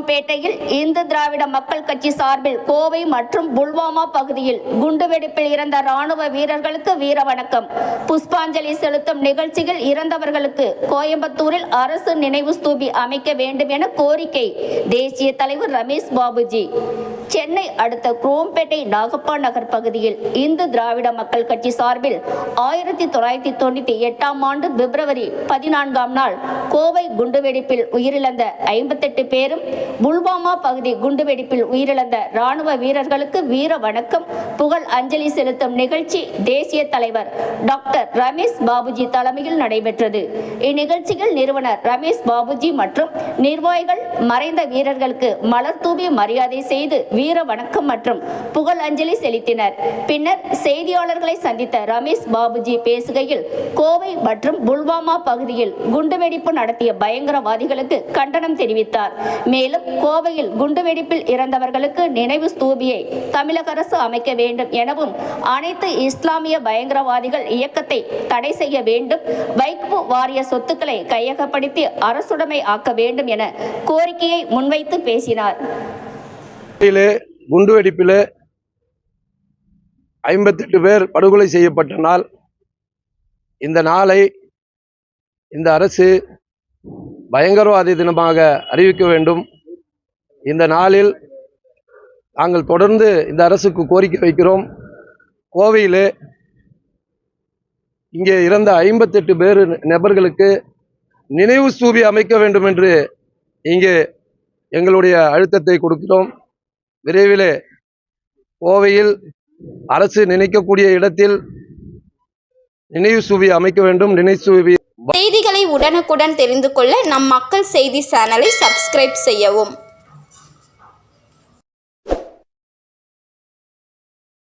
குரோம்பேட்டையில் இந்து திராவிட மக்கள் கட்சி சார்பில் கோவை மற்றும் புல்வாமா பகுதியில் குண்டுவெடிப்பில் இறந்த ராணுவ வீரர்களுக்கு வீர வணக்கம். புஷ்பாஞ்சலி செலுத்தும் நிகழ்ச்சியில் இறந்தவர்களுக்கு கோயம்புத்தூரில் அரசு நினைவு ஸ்தூபி அமைக்க வேண்டும் என கோரிக்கை. தேசிய தலைவர் ரமேஷ் பாபுஜி. சென்னை அடுத்த குரோம்பேட்டை நாகப்பா நகர் பகுதியில் இந்து திராவிட மக்கள் கட்சி சார்பில் 1998ஆம் ஆண்டு பிப்ரவரி 14ஆம் நாள் கோவை குண்டுவெடிப்பில் உயிரிழந்த 58 பேரும், புல்வாமா பகுதி குண்டுவெடிப்பில் உயிரிழந்த ராணுவ வீரர்களுக்கு வீர வணக்கம் புகழ் அஞ்சலி செலுத்தும் நிகழ்ச்சி தேசிய தலைவர் டாக்டர் ரமேஷ் பாபுஜி தலைமையில் நடைபெற்றது. இந்நிகழ்ச்சியில் நிறுவனர் ரமேஷ் பாபுஜி மற்றும் நிர்வாகிகள் மறைந்த வீரர்களுக்கு மலர் தூவி மரியாதை செய்து வீர வணக்கம் மற்றும் புகழ் அஞ்சலி செலுத்தினர். பின்னர் செய்தியாளர்களை சந்தித்த ரமேஷ் பாபுஜி பேசுகையில், கோவை மற்றும் புல்வாமா பகுதியில் குண்டுவெடிப்பு நடத்திய பயங்கரவாதிகளுக்கு கண்டனம் தெரிவித்தார். மேலும் கோவையில் குண்டுவெடிப்பில் இறந்தவர்களுக்கு நினைவு ஸ்தூபியை தமிழக அரசு அமைக்க வேண்டும் எனவும், அனைத்து இஸ்லாமிய பயங்கரவாதிகள் இயக்கத்தை தடை செய்ய வேண்டும், வைக்பு வாரிய சொத்துக்களை கையகப்படுத்தி அரசுடைமை ஆக்க வேண்டும் என கோரிக்கையை முன்வைத்து பேசினார். குண்டுவெடிப்பில் 58 பேர் படுகொலை செய்யப்பட்ட நாள். இந்த நாளை இந்த அரசு பயங்கரவாதி தினமாக அறிவிக்க வேண்டும். இந்த நாளில் நாங்கள் தொடர்ந்து இந்த அரசுக்கு கோரிக்கை வைக்கிறோம். கோவையில் இங்கே இறந்த 58 பேர் நபர்களுக்கு நினைவு ஸ்தூபி அமைக்க வேண்டும் என்று இங்கே எங்களுடைய அழுத்தத்தை கொடுக்கிறோம். விரைவில் கோவையில் அரசு நினைக்கக்கூடிய இடத்தில் நினைவு ஸ்தூபி அமைக்க வேண்டும். நினைவு ஸ்தூபி செய்திகளை உடனுக்குடன் தெரிந்து கொள்ள நம் மக்கள் செய்தி சேனலை சப்ஸ்கிரைப் செய்யவும்.